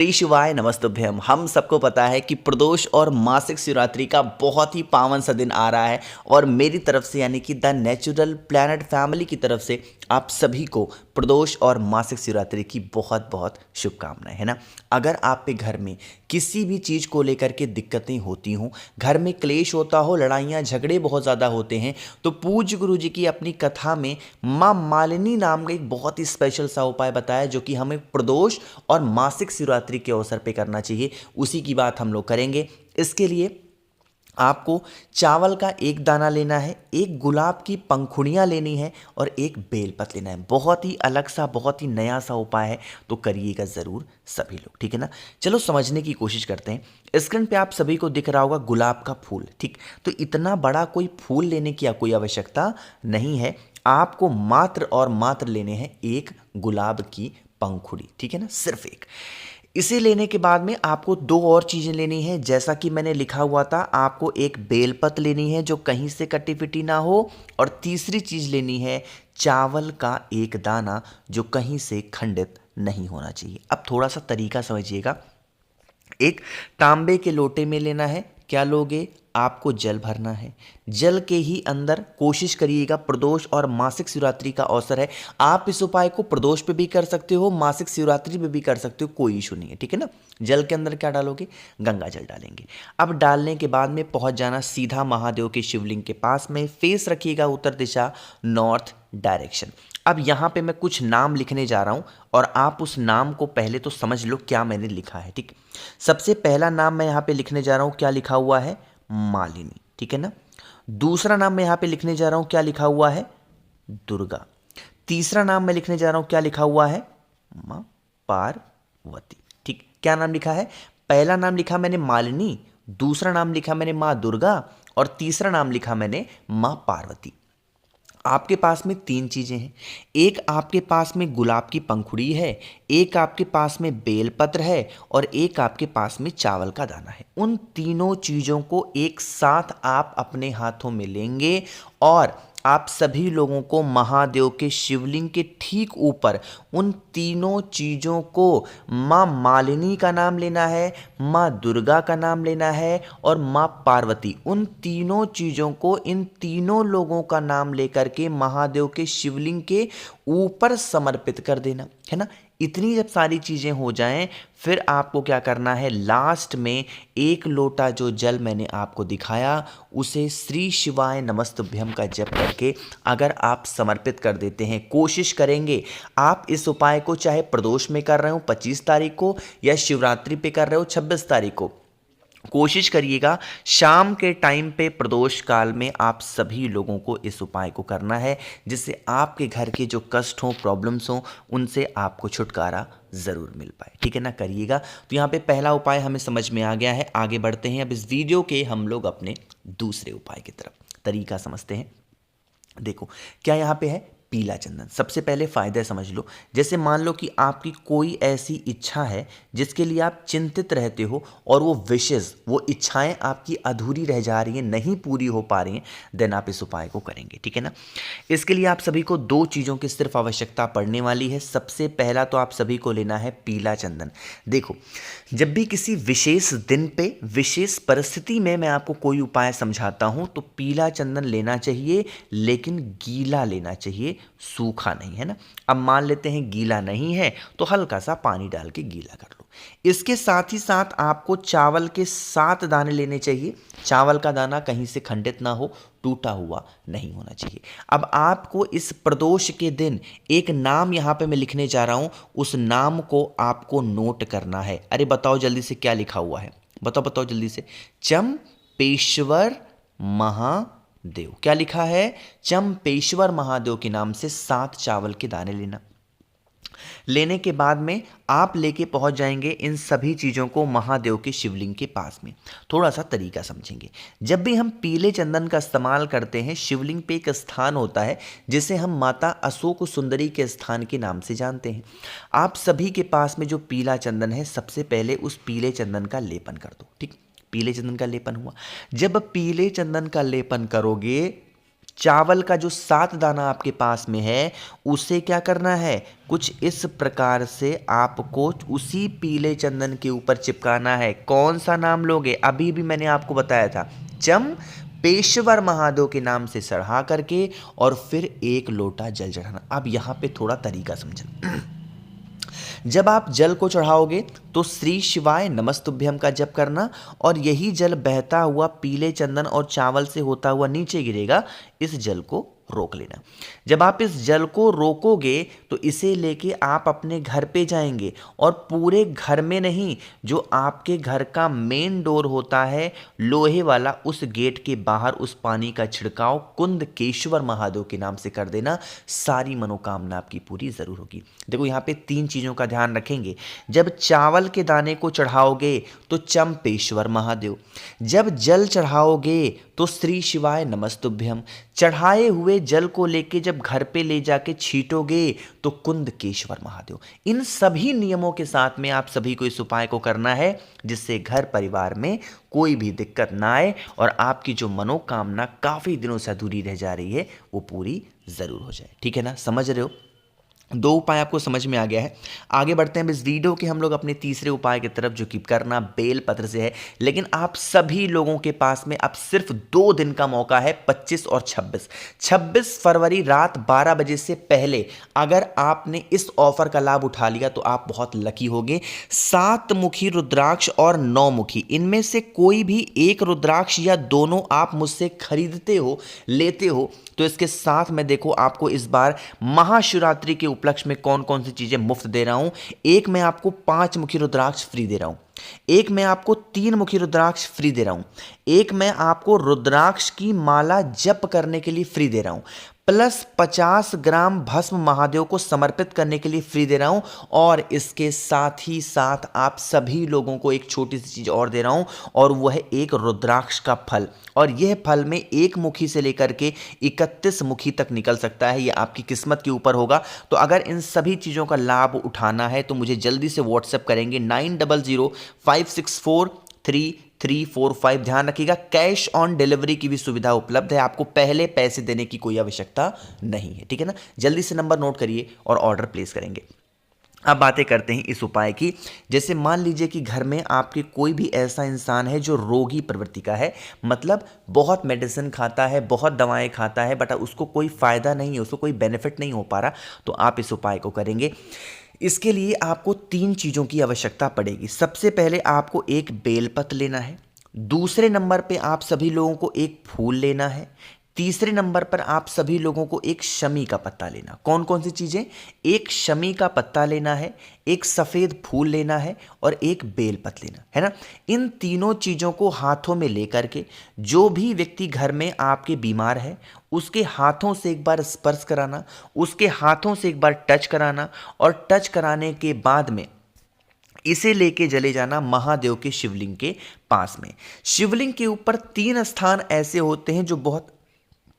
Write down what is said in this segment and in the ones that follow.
श्री शिवाय नमस्तुभ्यम। हम सबको पता है कि प्रदोष और मासिक शिवरात्रि का बहुत ही पावन सा दिन आ रहा है और मेरी तरफ से यानी कि द नेचुरल प्लैनेट फैमिली की तरफ से आप सभी को प्रदोष और मासिक शिवरात्रि की बहुत बहुत शुभकामनाएं, है ना। अगर आप पे घर में किसी भी चीज़ को लेकर के दिक्कतें होती हों, घर में क्लेश होता हो, लड़ाइयाँ झगड़े बहुत ज़्यादा होते हैं, तो पूज्य गुरु जी की अपनी कथा में माँ मालिनी नाम का एक बहुत ही स्पेशल सा उपाय बताया जो कि हमें प्रदोष और मासिक शिवरात्रि के अवसर पे करना चाहिए। उसी की बात हम लोग करेंगे। इसके लिए आपको चावल का एक दाना लेना है, एक गुलाब की पंखुड़ियाँ लेनी है और एक बेलपत्र लेना है। बहुत ही अलग सा, बहुत ही नया सा उपाय है, तो करिएगा ज़रूर सभी लोग, ठीक है ना। चलो समझने की कोशिश करते हैं। स्क्रीन पे आप सभी को दिख रहा होगा गुलाब का फूल, ठीक। तो इतना बड़ा कोई फूल लेने की कोई आवश्यकता नहीं है। आपको मात्र और मात्र लेने हैं एक गुलाब की पंखुड़ी, ठीक है ना, सिर्फ एक। इसे लेने के बाद में आपको दो और चीज़ें लेनी है। जैसा कि मैंने लिखा हुआ था, आपको एक बेलपत्र लेनी है जो कहीं से कटी पिटी ना हो, और तीसरी चीज़ लेनी है चावल का एक दाना जो कहीं से खंडित नहीं होना चाहिए। अब थोड़ा सा तरीका समझिएगा। एक तांबे के लोटे में लेना है। क्या लोगे? आपको जल भरना है। जल के ही अंदर कोशिश करिएगा, प्रदोष और मासिक शिवरात्रि का अवसर है, आप इस उपाय को प्रदोष पे भी कर सकते हो, मासिक शिवरात्रि पे भी कर सकते हो, कोई इशू नहीं है, ठीक है ना। जल के अंदर क्या डालोगे? गंगा जल डालेंगे। अब डालने के बाद में पहुंच जाना सीधा महादेव के शिवलिंग के पास में। फेस रखिएगा उत्तर दिशा, नॉर्थ डायरेक्शन। अब यहाँ पे मैं कुछ नाम लिखने जा रहा हूँ और आप उस नाम को पहले तो समझ लो क्या मैंने लिखा है, ठीक। सबसे पहला नाम मैं यहाँ पे लिखने जा रहा हूँ, क्या लिखा हुआ है? मालिनी, ठीक है ना। दूसरा नाम मैं यहाँ पे लिखने जा रहा हूँ, क्या लिखा हुआ है? दुर्गा। तीसरा नाम मैं लिखने जा रहा हूँ, क्या लिखा हुआ है? माँ पार्वती, ठीक। क्या नाम लिखा है? पहला नाम लिखा मैंने मालिनी, दूसरा नाम लिखा मैंने माँ दुर्गा, और तीसरा नाम लिखा मैंने माँ पार्वती। आपके पास में तीन चीज़ें हैं। एक आपके पास में गुलाब की पंखुड़ी है, एक आपके पास में बेलपत्र है, और एक आपके पास में चावल का दाना है। उन तीनों चीज़ों को एक साथ आप अपने हाथों में लेंगे और आप सभी लोगों को महादेव के शिवलिंग के ठीक ऊपर उन तीनों चीज़ों को माँ मालिनी का नाम लेना है, माँ दुर्गा का नाम लेना है, और माँ पार्वती, उन तीनों चीज़ों को, इन तीनों लोगों का नाम लेकर के महादेव के शिवलिंग के ऊपर समर्पित कर देना, है ना। इतनी जब सारी चीज़ें हो जाएं, फिर आपको क्या करना है? लास्ट में एक लोटा जो जल मैंने आपको दिखाया, उसे श्री शिवाय नमस्तुभ्यम का जप करके अगर आप समर्पित कर देते हैं, कोशिश करेंगे आप इस उपाय को चाहे प्रदोष में कर रहे हो 25 तारीख को, या शिवरात्रि पे कर रहे हो 26 तारीख को, कोशिश करिएगा शाम के टाइम पे प्रदोष काल में आप सभी लोगों को इस उपाय को करना है, जिससे आपके घर के जो कष्ट हों, प्रॉब्लम्स हों, उनसे आपको छुटकारा ज़रूर मिल पाए, ठीक है ना। करिएगा। तो यहाँ पे पहला उपाय हमें समझ में आ गया है। आगे बढ़ते हैं अब इस वीडियो के हम लोग अपने दूसरे उपाय की तरफ। तरीका समझते हैं। देखो क्या यहाँ पे है? पीला चंदन। सबसे पहले फ़ायदे समझ लो। जैसे मान लो कि आपकी कोई ऐसी इच्छा है जिसके लिए आप चिंतित रहते हो और वो विशेष, वो इच्छाएं आपकी अधूरी रह जा रही हैं, नहीं पूरी हो पा रही हैं, देन आप इस उपाय को करेंगे, ठीक है ना। इसके लिए आप सभी को दो चीज़ों की सिर्फ आवश्यकता पड़ने वाली है। सबसे पहला तो आप सभी को लेना है पीला चंदन। देखो जब भी किसी विशेष दिन पे, विशेष परिस्थिति में मैं आपको कोई उपाय समझाता हूँ तो पीला चंदन लेना चाहिए, लेकिन गीला लेना चाहिए, सूखा नहीं, है ना। अब मान लेते हैं गीला नहीं है तो हल्का सा पानी डाल के गीला कर लो। इसके साथ ही साथ आपको चावल के 7 दाने लेने चाहिए। चावल का दाना कहीं से खंडित ना हो, टूटा हुआ नहीं होना चाहिए। अब आपको इस प्रदोष के दिन एक नाम यहाँ पे मैं लिखने जा रहा हूँ, उस नाम को आपको नोट करना है। अरे बताओ जल्दी से क्या लिखा हुआ है? बताओ बताओ जल्दी से। चंपेश्वर महादेव। क्या लिखा है? चंपेश्वर महादेव के नाम से 7 चावल के दाने लेना। लेने के बाद में आप लेके पहुंच जाएंगे इन सभी चीज़ों को महादेव के शिवलिंग के पास में। थोड़ा सा तरीका समझेंगे। जब भी हम पीले चंदन का इस्तेमाल करते हैं, शिवलिंग पे एक स्थान होता है जिसे हम माता अशोक सुंदरी के स्थान के नाम से जानते हैं। आप सभी के पास में जो पीला चंदन है, सबसे पहले उस पीले चंदन का लेपन कर दो, ठीक। पीले चंदन का लेपन हुआ। जब पीले चंदन का लेपन करोगे, चावल का जो 7 दाना आपके पास में है उसे क्या करना है, कुछ इस प्रकार से आपको उसी पीले चंदन के ऊपर चिपकाना है। कौन सा नाम लोगे, अभी भी मैंने आपको बताया था, चम पेशवर महादेव के नाम से चढ़ा करके और फिर 1 लोटा जल चढ़ाना। अब यहाँ पे थोड़ा तरीका समझना। जब आप जल को चढ़ाओगे तो श्री शिवाय नमस्तुभ्यम का जप करना और यही जल बहता हुआ पीले चंदन और चावल से होता हुआ नीचे गिरेगा, इस जल को रोक लेना। जब आप इस जल को रोकोगे तो इसे लेके आप अपने घर पे जाएंगे और पूरे घर में नहीं, जो आपके घर का मेन डोर होता है लोहे वाला, उस गेट के बाहर उस पानी का छिड़काव कुंदकेश्वर महादेव के नाम से कर देना। सारी मनोकामना आपकी पूरी जरूर होगी। देखो यहाँ पे 3 चीजों का ध्यान रखेंगे। जब चावल के दाने को चढ़ाओगे तो चंपेश्वर महादेव, जब जल चढ़ाओगे तो श्री शिवाय नमस्तुभ्यम, चढ़ाए हुए जल को लेके जब घर पे ले जाके छीटोगे तो कुंदकेश्वर महादेव। इन सभी नियमों के साथ में आप सभी को इस उपाय को करना है, जिससे घर परिवार में कोई भी दिक्कत ना आए और आपकी जो मनोकामना काफी दिनों से अधूरी रह जा रही है वो पूरी जरूर हो जाए। ठीक है ना, समझ रहे हो? 2 उपाय आपको समझ में आ गया है। आगे बढ़ते हैं इस वीडियो के हम लोग अपने तीसरे उपाय की तरफ, जो कि करना बेल पत्र से है। लेकिन आप सभी लोगों के पास में अब सिर्फ 2 दिन का मौका है, 25 और 26। 26 फरवरी रात 12 बजे से पहले अगर आपने इस ऑफर का लाभ उठा लिया तो आप बहुत लकी होंगे। 7 मुखी रुद्राक्ष और 9 मुखी, इनमें से कोई भी एक रुद्राक्ष या दोनों आप मुझसे खरीदते हो, लेते हो, तो इसके साथ में देखो आपको इस बार महाशिवरात्रि के उपलक्ष्य में कौन कौन सी चीजें मुफ्त दे रहा हूं। एक मैं आपको 5 मुखी रुद्राक्ष फ्री दे रहा हूं, एक मैं आपको 3 मुखी रुद्राक्ष फ्री दे रहा हूं, एक मैं आपको रुद्राक्ष की माला जप करने के लिए फ्री दे रहा हूं, प्लस 50 ग्राम भस्म महादेव को समर्पित करने के लिए फ्री दे रहा हूं। और इसके साथ ही साथ आप सभी लोगों को एक छोटी सी चीज और दे रहा हूं, और वह है एक रुद्राक्ष का फल। और यह फल में 1 मुखी से लेकर के 31 मुखी तक निकल सकता है, यह आपकी किस्मत के ऊपर होगा। तो अगर इन सभी चीजों का लाभ उठाना है तो मुझे जल्दी से व्हाट्सएप करेंगे 9005643345। ध्यान रखिएगा, कैश ऑन डिलीवरी की भी सुविधा उपलब्ध है, आपको पहले पैसे देने की कोई आवश्यकता नहीं है। ठीक है ना, जल्दी से नंबर नोट करिए और ऑर्डर प्लेस करेंगे। अब बातें करते हैं इस उपाय की। जैसे मान लीजिए कि घर में आपके कोई भी ऐसा इंसान है जो रोगी प्रवृत्ति का है, मतलब बहुत मेडिसिन खाता है, बहुत दवाएं खाता है, बट उसको कोई फायदा नहीं है, उसको कोई बेनिफिट नहीं हो पा रहा, तो आप इस उपाय को करेंगे। इसके लिए आपको 3 चीज़ों की आवश्यकता पड़ेगी। सबसे पहले आपको एक बेलपत्र लेना है, दूसरे नंबर पे आप सभी लोगों को एक फूल लेना है, तीसरे नंबर पर आप सभी लोगों को एक शमी का पत्ता लेना। कौन कौन सी चीजें? एक शमी का पत्ता लेना है, एक सफेद फूल लेना है और एक बेलपत्र लेना है ना। इन तीनों चीजों को हाथों में लेकर के जो भी व्यक्ति घर में आपके बीमार है उसके हाथों से एक बार स्पर्श कराना, उसके हाथों से एक बार टच कराना, और टच कराने के बाद में इसे लेके चले जाना महादेव के शिवलिंग के पास में। शिवलिंग के ऊपर 3 स्थान ऐसे होते हैं जो बहुत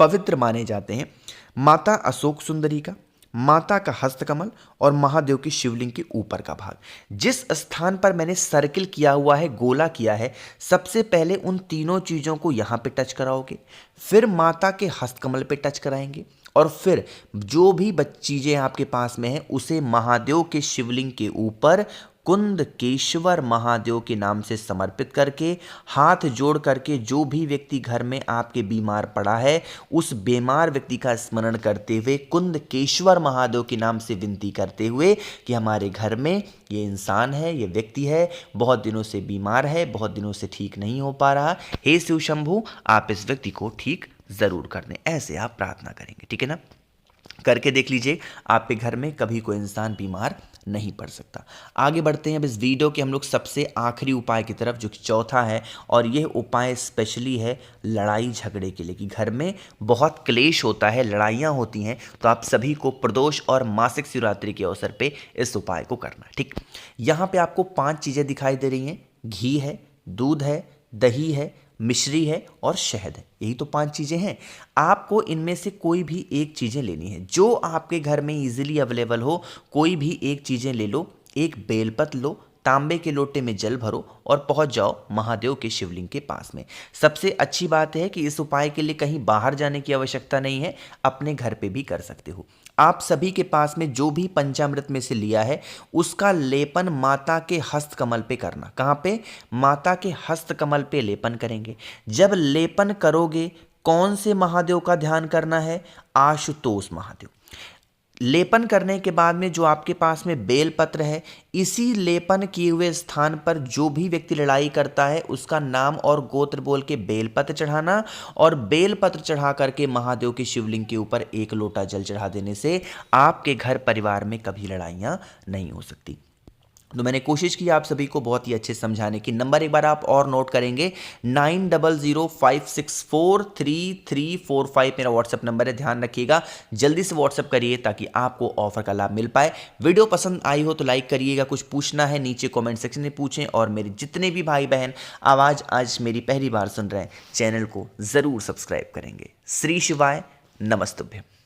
पवित्र माने जाते हैं, माता अशोक सुंदरी का, माता का हस्तकमल और महादेव की शिवलिंग के ऊपर का भाग। जिस स्थान पर मैंने सर्किल किया हुआ है, गोला किया है, सबसे पहले उन तीनों चीजों को यहां पे टच कराओगे, फिर माता के हस्तकमल पे टच कराएंगे, और फिर जो भी चीजें आपके पास में है उसे महादेव के शिवलिंग के ऊपर कुंदकेश्वर महादेव के नाम से समर्पित करके हाथ जोड़ करके जो भी व्यक्ति घर में आपके बीमार पड़ा है उस बीमार व्यक्ति का स्मरण करते हुए कुंदकेश्वर महादेव के नाम से विनती करते हुए कि हमारे घर में ये इंसान है, ये व्यक्ति है, बहुत दिनों से बीमार है, बहुत दिनों से ठीक नहीं हो पा रहा, हे शिव शंभू आप इस व्यक्ति को ठीक जरूर कर दें। ऐसे आप प्रार्थना करेंगे। ठीक है ना, करके देख लीजिए, आपके घर में कभी कोई इंसान बीमार नहीं पड़ सकता। आगे बढ़ते हैं अब इस वीडियो के हम लोग सबसे आखिरी उपाय की तरफ, जो कि चौथा है, और यह उपाय स्पेशली है लड़ाई झगड़े के लिए, कि घर में बहुत क्लेश होता है, लड़ाइयाँ होती हैं, तो आप सभी को प्रदोष और मासिक शिवरात्रि के अवसर पे इस उपाय को करना है। ठीक, यहाँ पे आपको 5 चीज़ें दिखाई दे रही हैं, घी है, दूध है, दही है, मिश्री है और शहद है। यही तो 5 चीज़ें हैं। आपको इनमें से कोई भी एक चीज़ें लेनी है, जो आपके घर में इजीली अवेलेबल हो, कोई भी एक चीज़ें ले लो, एक बेलपत्र लो, तांबे के लोटे में जल भरो और पहुंच जाओ महादेव के शिवलिंग के पास में। सबसे अच्छी बात है कि इस उपाय के लिए कहीं बाहर जाने की आवश्यकता नहीं है, अपने घर पे भी कर सकते हो। आप सभी के पास में जो भी पंचामृत में से लिया है उसका लेपन माता के हस्त कमल पे करना। कहाँ पे? माता के हस्त कमल पे लेपन करेंगे। जब लेपन करोगे कौन से महादेव का ध्यान करना है? आशुतोष महादेव। लेपन करने के बाद में जो आपके पास में बेलपत्र है, इसी लेपन किए हुए स्थान पर जो भी व्यक्ति लड़ाई करता है उसका नाम और गोत्र बोल के बेलपत्र चढ़ाना, और बेलपत्र चढ़ा करके महादेव के शिवलिंग के ऊपर एक लोटा जल चढ़ा देने से आपके घर परिवार में कभी लड़ाइयाँ नहीं हो सकती। तो मैंने कोशिश की आप सभी को बहुत ही अच्छे समझाने की। नंबर एक बार आप और नोट करेंगे, 9005643345 मेरा व्हाट्सएप नंबर है, ध्यान रखिएगा। जल्दी से व्हाट्सएप करिए ताकि आपको ऑफर का लाभ मिल पाए। वीडियो पसंद आई हो तो लाइक करिएगा, कुछ पूछना है नीचे कमेंट सेक्शन में पूछें, और मेरे जितने भी भाई बहन आवाज़ आज मेरी पहली बार सुन रहे हैं चैनल को ज़रूर सब्सक्राइब करेंगे। श्री शिवाय, नमस्तुभ्यम।